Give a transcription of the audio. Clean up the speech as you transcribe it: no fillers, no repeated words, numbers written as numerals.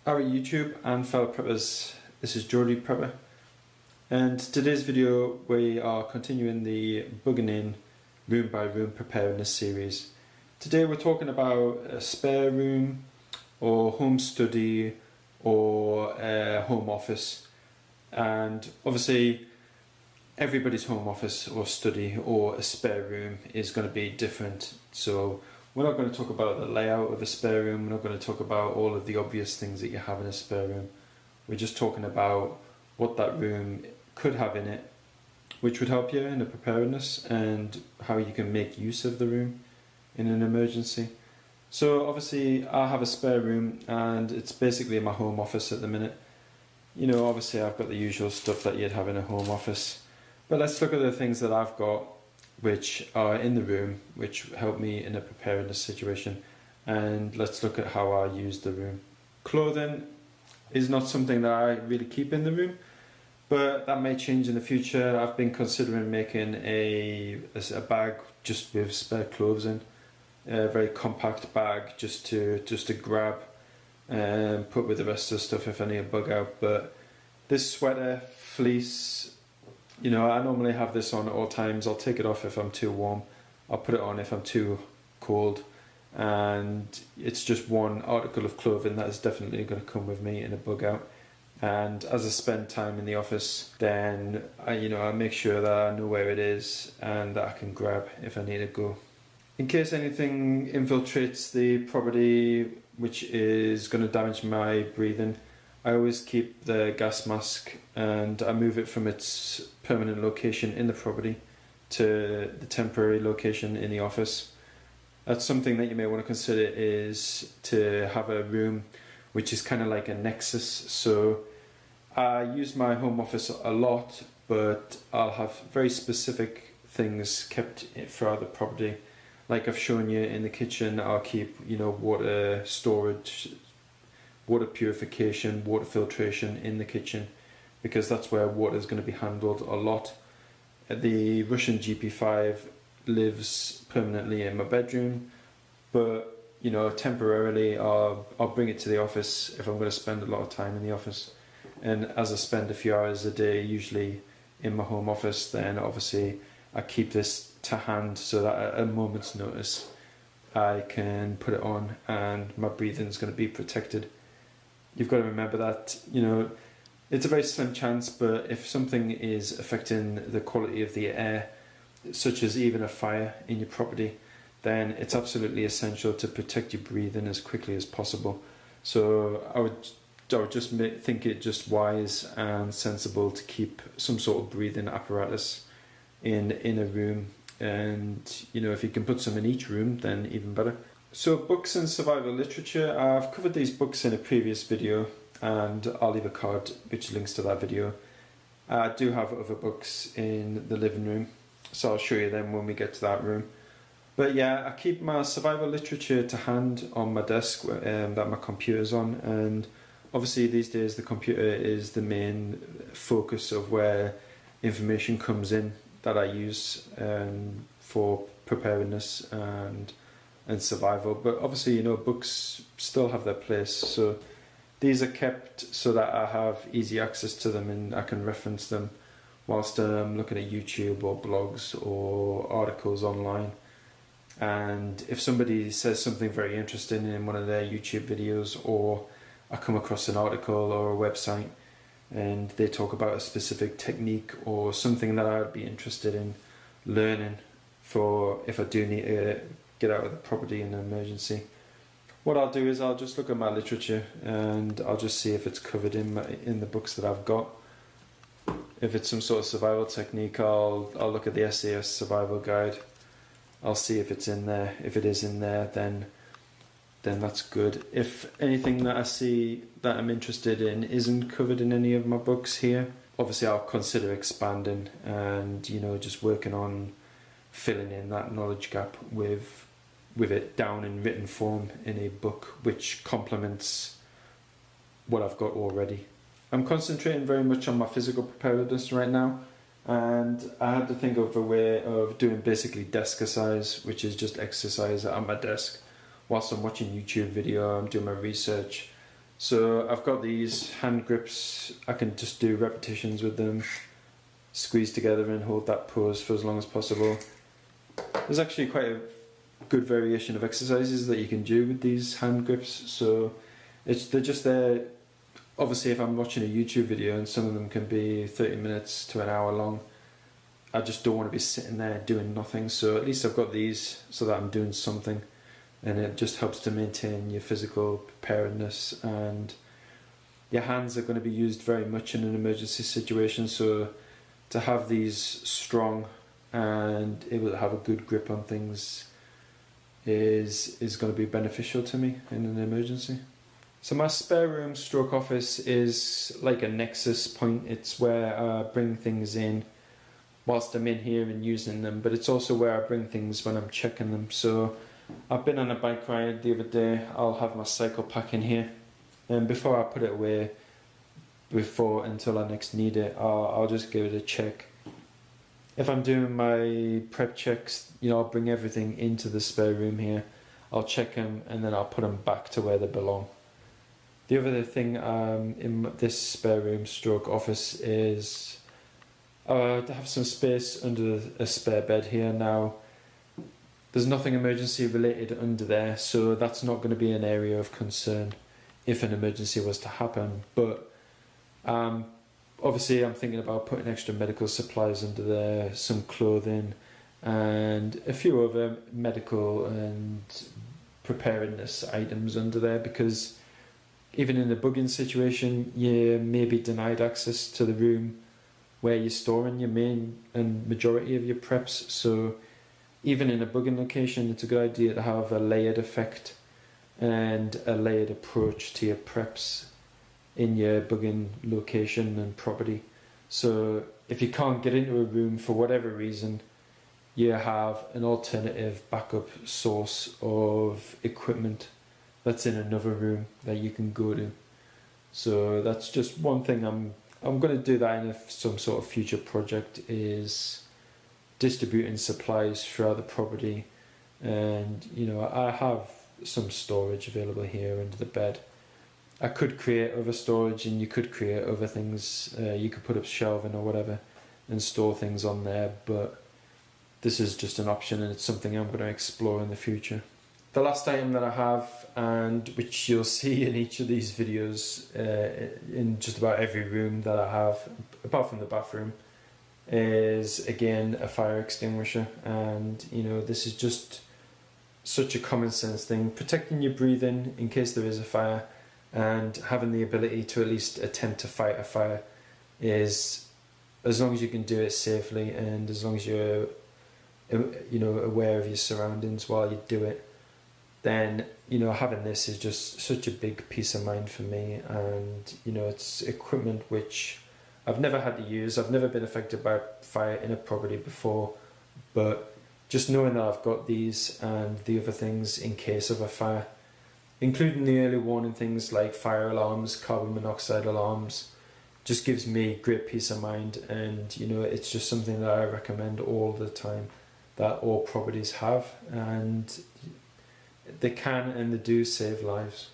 Alright YouTube and fellow preppers, this is Geordie Prepper, and today's video we are continuing the bugging in room by room preparedness series. Today we're talking about a spare room or home study or a home office, and obviously everybody's home office or study or a spare room is going to be different. So we're not going to talk about the layout of a spare room, we're not going to talk about all of the obvious things that you have in a spare room. We're just talking about what that room could have in it, which would help you in the preparedness, and how you can make use of the room in an emergency. So obviously I have a spare room and it's basically my home office at the minute. You know, obviously I've got the usual stuff that you'd have in a home office, but let's look at the things that I've got which are in the room, which help me in a preparedness situation, and let's look at how I use the room. Clothing is not something that I really keep in the room, but that may change in the future. I've been considering making a bag just with spare clothes in, a very compact bag just to grab and put with the rest of the stuff if I need a bug out. But this sweater, fleece, you know, I normally have this on at all times. I'll take it off if I'm too warm, I'll put it on if I'm too cold, and it's just one article of clothing that is definitely going to come with me in a bug out. And as I spend time in the office, then I make sure that I know where it is and that I can grab if I need to go. In case anything infiltrates the property which is going to damage my breathing, I always keep the gas mask and I move it from its permanent location in the property to the temporary location in the office. That's something that you may want to consider, is to have a room which is kind of like a nexus. So I use my home office a lot, but I'll have very specific things kept throughout the property. Like I've shown you in the kitchen, I'll keep water storage, water purification, water filtration in the kitchen, because that's where water is going to be handled a lot. The Russian GP5 lives permanently in my bedroom, but temporarily I'll bring it to the office if I'm going to spend a lot of time in the office. And as I spend a few hours a day usually in my home office, then obviously I keep this to hand so that at a moment's notice I can put it on and my breathing is going to be protected. You've got to remember that, it's a very slim chance, but if something is affecting the quality of the air, such as even a fire in your property, then it's absolutely essential to protect your breathing as quickly as possible. So I would just think it just wise and sensible to keep some sort of breathing apparatus in a room, and if you can put some in each room, then even better. So books and survival literature, I've covered these books in a previous video and I'll leave a card which links to that video. I do have other books in the living room, so I'll show you them when we get to that room. But yeah, I keep my survival literature to hand on my desk that my computer's on, and obviously these days the computer is the main focus of where information comes in that I use for preparedness and survival. But obviously books still have their place, so these are kept so that I have easy access to them and I can reference them whilst I'm looking at YouTube or blogs or articles online. And if somebody says something very interesting in one of their YouTube videos, or I come across an article or a website and they talk about a specific technique or something that I would be interested in learning for if I do need to get out of the property in an emergency, what I'll do is I'll just look at my literature and I'll just see if it's covered in the books that I've got. If it's some sort of survival technique, I'll look at the SAS survival guide. I'll see if it's in there. If it is in there, then that's good. If anything that I see that I'm interested in isn't covered in any of my books here, obviously I'll consider expanding and just working on filling in that knowledge gap with it down in written form in a book which complements what I've got already. I'm concentrating very much on my physical preparedness right now, and I had to think of a way of doing basically desk exercise, which is just exercise at my desk whilst I'm watching YouTube video, I'm doing my research. So I've got these hand grips. I can just do repetitions with them, squeeze together and hold that pose for as long as possible. There's actually quite a good variation of exercises that you can do with these hand grips. So they're just there. Obviously, if I'm watching a YouTube video and some of them can be 30 minutes to an hour long, I just don't want to be sitting there doing nothing. So at least I've got these so that I'm doing something, and it just helps to maintain your physical preparedness. And your hands are going to be used very much in an emergency situation. So to have these strong and able to have a good grip on things is going to be beneficial to me in an emergency. So my spare room stroke office is like a nexus point. It's where I bring things in whilst I'm in here and using them, but it's also where I bring things when I'm checking them. So I've been on a bike ride the other day. I'll have my cycle pack in here, and before I put it away, until I next need it, I'll just give it a check. If I'm doing my prep checks, I'll bring everything into the spare room here. I'll check them and then I'll put them back to where they belong. The other thing in this spare room stroke office is to have some space under a spare bed here. Now, there's nothing emergency related under there, so that's not going to be an area of concern if an emergency was to happen. But obviously I'm thinking about putting extra medical supplies under there, some clothing, and a few other medical and preparedness items under there, because even in a bugging situation, you may be denied access to the room where you're storing your main and majority of your preps. So even in a bugging location, it's a good idea to have a layered effect and a layered approach to your preps in your bugging location and property. So if you can't get into a room for whatever reason, you have an alternative backup source of equipment that's in another room that you can go to. So that's just one thing I'm going to do that in some sort of future project, is distributing supplies throughout the property. And I have some storage available here under the bed. I could create other storage, and you could create other things. You could put up shelving or whatever and store things on there, but this is just an option, and it's something I'm going to explore in the future. The last item that I have, and which you'll see in each of these videos in just about every room that I have, apart from the bathroom, is again a fire extinguisher. And this is just such a common sense thing, protecting your breathing in case there is a fire, and having the ability to at least attempt to fight a fire is, as long as you can do it safely and as long as you're aware of your surroundings while you do it, then having this is just such a big peace of mind for me. And it's equipment which I've never had to use. I've never been affected by fire in a property before, but just knowing that I've got these and the other things in case of a fire, including the early warning things like fire alarms, carbon monoxide alarms, just gives me great peace of mind. And it's just something that I recommend all the time, that all properties have, and they can and they do save lives.